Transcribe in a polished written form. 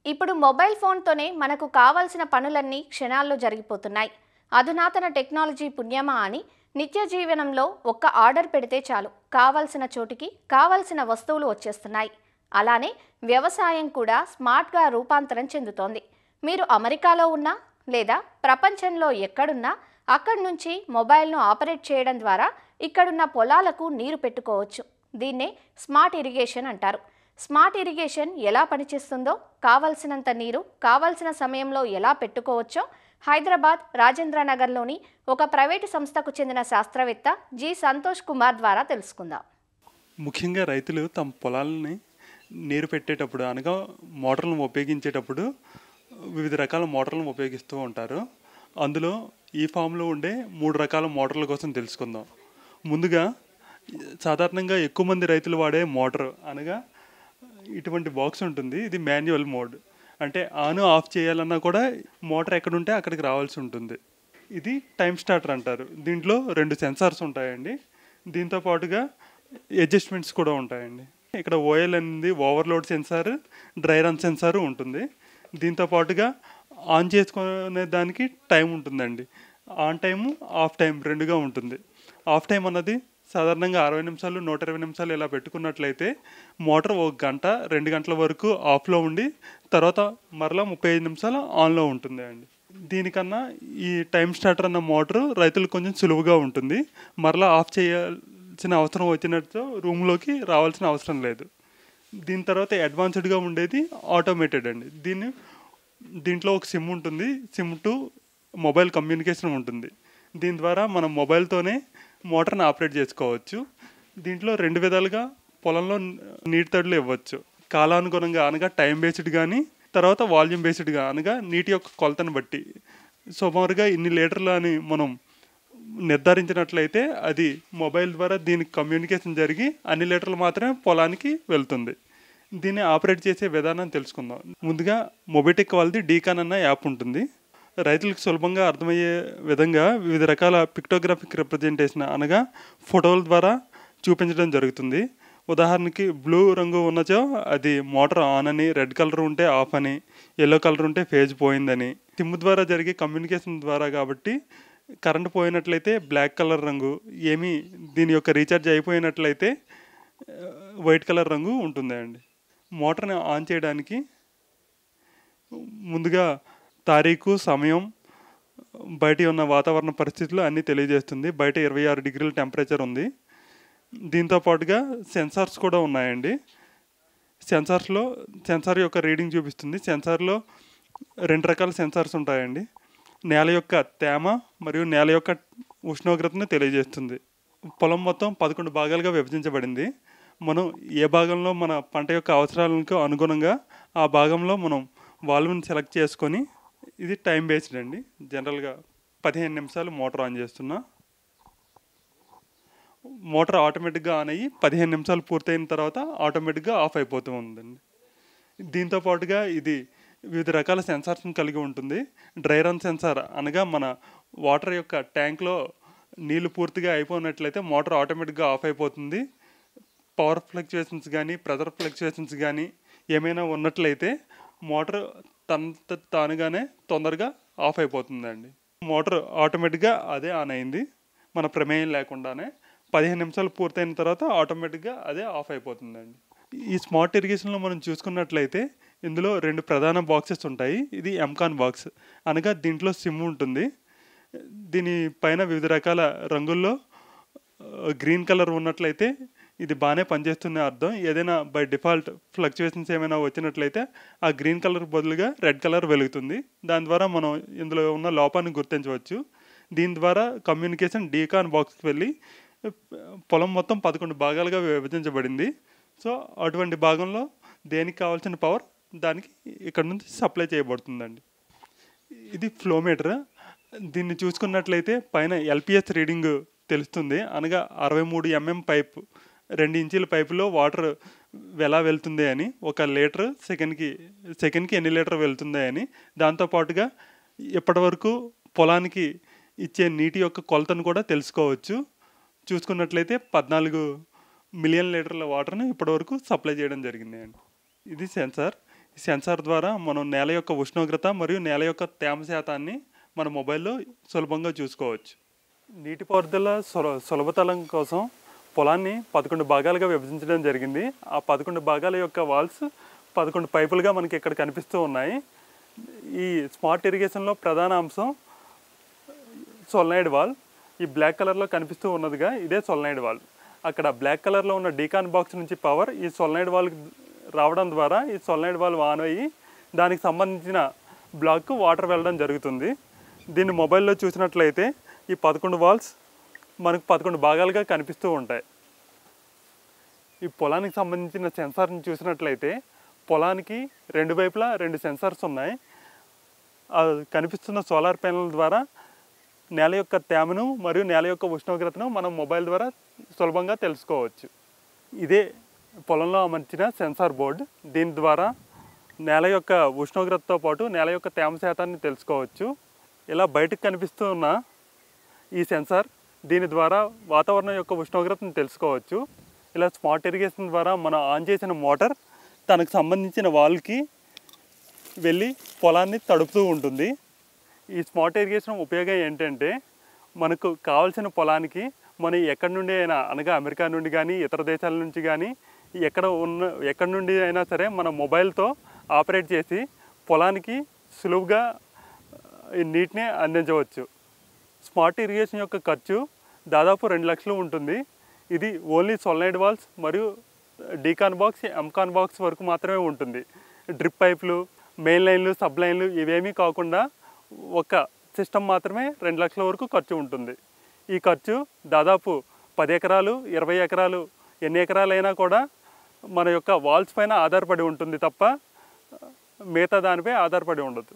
ఇప్పుడు మొబైల్ ఫోన్తోనే మనకు కావాల్సిన పనులన్నీ క్షణాల్లో జరిగిపోతున్నాయి. అధునాతన టెక్నాలజీ పుణ్యమా అని నిత్య జీవనంలో ఒక్క ఆర్డర్ పెడితే చాలు కావాల్సిన చోటికి కావాల్సిన వస్తువులు వచ్చేస్తున్నాయి. అలానే వ్యవసాయం కూడా స్మార్ట్గా రూపాంతరం చెందుతోంది. మీరు అమెరికాలో ఉన్నా లేదా ప్రపంచంలో ఎక్కడున్నా అక్కడి నుంచి మొబైల్ను ఆపరేట్ చేయడం ద్వారా ఇక్కడున్న పొలాలకు నీరు పెట్టుకోవచ్చు. దీన్నే స్మార్ట్ ఇరిగేషన్ అంటారు. స్మార్ట్ ఇరిగేషన్ ఎలా పనిచేస్తుందో, కావలసినంత నీరు కావలసిన సమయంలో ఎలా పెట్టుకోవచ్చో హైదరాబాద్ రాజేంద్రనగర్లోని ఒక ప్రైవేటు సంస్థకు చెందిన శాస్త్రవేత్త జి సంతోష్ కుమార్ ద్వారా తెలుసుకుందాం. ముఖ్యంగా రైతులు తమ పొలాలని నీరు పెట్టేటప్పుడు అనగా మోటార్లను ఉపయోగించేటప్పుడు వివిధ రకాల మోటార్లను ఉపయోగిస్తూ ఉంటారు. అందులో ఈ ఫామ్లో ఉండే 3 రకాల మోటార్ల కోసం తెలుసుకుందాం. ముందుగా సాధారణంగా ఎక్కువ మంది రైతులు వాడే మోటార్ అనగా ఇటువంటి బాక్స్ ఉంటుంది. ఇది మాన్యువల్ మోడ్, అంటే ఆన్ ఆఫ్ చేయాలన్నా కూడా మోటార్ ఎక్కడుంటే అక్కడికి రావాల్సి ఉంటుంది. ఇది టైం స్టార్టర్ అంటారు. దీంట్లో 2 సెన్సార్స్ ఉంటాయండి. దీంతో పాటుగా అడ్జస్ట్మెంట్స్ కూడా ఉంటాయండి. ఇక్కడ ఓఎల్ అనేది overload sensor, dry run sensor ఉంటుంది. దీంతో పాటుగా ఆన్ చేసుకునే దానికి టైం ఉంటుందండి. ఆన్ టైము ఆఫ్ టైం రెండుగా ఉంటుంది. ఆఫ్ టైం అన్నది సాధారణంగా 60 నిమిషాలు 120 నిమిషాలు ఇలా పెట్టుకున్నట్లయితే మోటార్ 1 గంట 2 గంటల వరకు ఆఫ్లో ఉండి తర్వాత మరలా 35 నిమిషాలు ఆన్లో ఉంటుంది అండి. దీనికన్నా ఈ టైం స్టార్టర్ అన్న మోటారు రైతులకు కొంచెం సులువుగా ఉంటుంది. మరలా ఆఫ్ చేయాల్సిన అవసరం వచ్చినట్టు రూమ్లోకి రావాల్సిన అవసరం లేదు. దీని తర్వాత అడ్వాన్స్డ్గా ఉండేది ఆటోమేటెడ్ అండి. దీంట్లో ఒక సిమ్ ఉంటుంది. సిమ్ టు మొబైల్ కమ్యూనికేషన్ ఉంటుంది. దీని ద్వారా మనం మొబైల్తోనే మోటార్ని ఆపరేట్ చేసుకోవచ్చు. దీంట్లో 2 విధాలుగా పొలంలో నీటి తడులు ఇవ్వచ్చు. కాలానుగుణంగా అనగా టైం బేస్డ్ కానీ, తర్వాత వాల్యూమ్ బేస్డ్గా అనగా నీటి యొక్క కొలతను బట్టి సుమారుగా ఇన్ని లీటర్లు అని మనం నిర్ధారించినట్లయితే అది మొబైల్ ద్వారా దీనికి కమ్యూనికేషన్ జరిగి అన్ని లీటర్లు మాత్రమే పొలానికి వెళ్తుంది. దీన్ని ఆపరేట్ చేసే విధానం తెలుసుకుందాం. ముందుగా మొబిటెక్ వాళ్ళది డీకాన్ అన్న యాప్ ఉంటుంది. రైతులకు సులభంగా అర్థమయ్యే విధంగా వివిధ రకాల పిక్టోగ్రాఫిక్ రిప్రజెంటేషన్ అనగా ఫోటోల ద్వారా చూపించడం జరుగుతుంది. ఉదాహరణకి బ్లూ రంగు ఉన్నచో అది మోటార్ ఆన్ అని, రెడ్ కలర్ ఉంటే ఆఫ్ అని, ఎల్లో కలర్ ఉంటే ఫేజ్ పోయిందని. సిమ్ ద్వారా జరిగే కమ్యూనికేషన్ ద్వారా కాబట్టి కరెంట్ పోయినట్లయితే బ్లాక్ కలర్ రంగు, దీని యొక్క రీఛార్జ్ అయిపోయినట్లయితే వైట్ కలర్ రంగు ఉంటుందండి. మోటార్ని ఆన్ చేయడానికి ముందుగా తారీఖు, సమయం, బయట ఉన్న వాతావరణ పరిస్థితులు అన్నీ తెలియజేస్తుంది. బయట 26 డిగ్రీల టెంపరేచర్ ఉంది. దీంతో పాటుగా సెన్సార్స్ కూడా ఉన్నాయండి. సెన్సార్ యొక్క రీడింగ్ చూపిస్తుంది. సెన్సార్లో 2 రకాల సెన్సార్స్ ఉంటాయండి. నేల యొక్క తేమ మరియు నేల యొక్క ఉష్ణోగ్రతను తెలియజేస్తుంది. పొలం మొత్తం 11 భాగాలుగా విభజించబడింది. మనం ఏ భాగంలో మన పంట యొక్క అవసరాలకు అనుగుణంగా ఆ భాగంలో మనం వాల్వ్ని సెలెక్ట్ చేసుకొని, ఇది టైం బేస్డ్ అండి. జనరల్గా 15 నిమిషాలు మోటార్ ఆన్ చేస్తున్నా. మోటార్ ఆటోమేటిక్గా ఆన్ అయ్యి 15 నిమిషాలు పూర్తయిన తర్వాత ఆటోమేటిక్గా ఆఫ్ అయిపోతూ ఉందండి. దీంతో పాటుగా ఇది వివిధ రకాల సెన్సార్స్ని కలిగి ఉంటుంది. డ్రై రన్ సెన్సార్ అనగా మన వాటర్ యొక్క ట్యాంక్లో నీళ్లు పూర్తిగా అయిపోయినట్లయితే మోటార్ ఆటోమేటిక్గా ఆఫ్ అయిపోతుంది. పవర్ ఫ్లక్చుయేషన్స్ కానీ, ప్రెజర్ ఫ్లక్చుయేషన్స్ కానీ ఏమైనా ఉన్నట్లయితే మోటార్ తానుగానే తొందరగా ఆఫ్ అయిపోతుందండి. మోటార్ ఆటోమేటిక్గా అదే ఆన్ అయింది, మన ప్రమేయం లేకుండానే. 15 నిమిషాలు పూర్తయిన తర్వాత ఆటోమేటిక్గా అదే ఆఫ్ అయిపోతుందండి. ఈ స్మార్ట్ ఇరిగేషన్లో మనం చూసుకున్నట్లయితే ఇందులో 2 ప్రధాన బాక్సెస్ ఉంటాయి. ఇది ఎంకాన్ బాక్స్ అనగా దీంట్లో సిమ్ ఉంటుంది. దీని పైన వివిధ రకాల రంగుల్లో గ్రీన్ కలర్ ఉన్నట్లయితే ఇది బాగానే పనిచేస్తుందని అర్థం. ఏదైనా బై డిఫాల్ట్ ఫ్లక్చుయేషన్స్ ఏమైనా వచ్చినట్లయితే ఆ గ్రీన్ కలర్ బదులుగా రెడ్ కలర్ వెలుగుతుంది. దాని ద్వారా మనం ఇందులో ఉన్న లోపాన్ని గుర్తించవచ్చు. దీని ద్వారా కమ్యూనికేషన్ డీకాన్ బాక్స్కి వెళ్ళి పొలం మొత్తం 11 భాగాలుగా విభజించబడింది. సో అటువంటి భాగంలో దేనికి కావాల్సిన పవర్ దానికి ఇక్కడ నుంచి సప్లై చేయబడుతుందండి. ఇది ఫ్లోమీటర్. దీన్ని చూసుకున్నట్లయితే పైన ఎల్పిఎస్ రీడింగ్ తెలుస్తుంది. అనగా 63 mm పైప్, 2 ఇంచీల పైపులో వాటర్ ఎలా వెళ్తుంది అని, 1 లీటర్ సెకండ్కి ఎన్ని లీటర్ వెళ్తుంది అని. దాంతోపాటుగా ఇప్పటివరకు పొలానికి ఇచ్చే నీటి యొక్క కొలతను కూడా తెలుసుకోవచ్చు. చూసుకున్నట్లయితే 14 మిలియన్ లీటర్ల వాటర్ని ఇప్పటివరకు సప్లై చేయడం జరిగింది అండి. ఇది సెన్సార్. ఈ సెన్సార్ ద్వారా మనం నేల యొక్క ఉష్ణోగ్రత మరియు నేల యొక్క తేమ శాతాన్ని మన మొబైల్లో సులభంగా చూసుకోవచ్చు. నీటిపారుదల సులభతరం కోసం పొలాన్ని 11 భాగాలుగా విభజించడం జరిగింది. ఆ 11 భాగాల యొక్క వాల్స్ 11 పైపులుగా మనకి ఇక్కడ కనిపిస్తూ ఉన్నాయి. ఈ స్మార్ట్ ఇరిగేషన్లో ప్రధాన అంశం సోలనాయిడ్ వాల్. ఈ బ్లాక్ కలర్లో కనిపిస్తూ ఉన్నదిగా ఇదే సోలనాయిడ్ వాల్. అక్కడ బ్లాక్ కలర్లో ఉన్న డీకాన్ బాక్స్ నుంచి పవర్ ఈ సోలనాయిడ్ వాల్కి రావడం ద్వారా ఈ సోలనాయిడ్ వాల్ ఆన్ అయ్యి దానికి సంబంధించిన బ్లాక్కు వాటర్ వెళ్ళడం జరుగుతుంది. దీన్ని మొబైల్లో చూసినట్లయితే ఈ 11 వాల్స్ మనకు 11 భాగాలుగా కనిపిస్తూ ఉంటాయి. ఈ పొలానికి సంబంధించిన సెన్సార్ని చూసినట్లయితే పొలానికి 2 వైపులా 2 సెన్సార్స్ ఉన్నాయి. కనిపిస్తున్న సోలార్ ప్యానెల్ ద్వారా నేల యొక్క తేమను మరియు నేల యొక్క ఉష్ణోగ్రతను మనం మొబైల్ ద్వారా సులభంగా తెలుసుకోవచ్చు. ఇదే పొలంలో అమర్చిన సెన్సార్ బోర్డు. దీని ద్వారా నేల యొక్క ఉష్ణోగ్రతతో పాటు నేల యొక్క తేమ శాతాన్ని తెలుసుకోవచ్చు. ఇలా బయటకు కనిపిస్తున్న ఈ సెన్సార్ దీని ద్వారా వాతావరణం యొక్క ఉష్ణోగ్రతను తెలుసుకోవచ్చు. ఇలా స్మార్ట్ ఇరిగేషన్ ద్వారా మనం ఆన్ చేసిన మోటార్ తనకు సంబంధించిన వాల్కి వెళ్ళి పొలాన్ని తడుపుతూ ఉంటుంది. ఈ స్మార్ట్ ఇరిగేషన్ ఉపయోగం ఏంటంటే మనకు కావాల్సిన పొలానికి మనం ఎక్కడి నుండి అయినా అనగా అమెరికా నుండి కానీ ఇతర దేశాల నుంచి కానీ ఎక్కడి నుండి అయినా సరే మన మొబైల్తో ఆపరేట్ చేసి పొలానికి సులువుగా ఈ నీటిని అందించవచ్చు. స్మార్ట్ ఇరిగేషన్ యొక్క ఖర్చు దాదాపు 2 లక్షలు ఉంటుంది. ఇది ఓన్లీ సోలనాయిడ్ వాల్స్ మరియు డీకాన్ బాక్స్, ఎంకాన్ బాక్స్ వరకు మాత్రమే ఉంటుంది. డ్రిప్ పైపులు, మెయిన్ లైన్లు, సబ్ లైన్లు ఇవేమీ కాకుండా ఒక సిస్టమ్ మాత్రమే 2 లక్షల వరకు ఖర్చు ఉంటుంది. ఈ ఖర్చు దాదాపు 10 ఎకరాలు, 20 ఎకరాలు, ఎన్ని ఎకరాలైనా కూడా మన యొక్క వాల్స్ పైన ఆధారపడి ఉంటుంది తప్ప మిగతా దానిపై ఆధారపడి ఉండదు.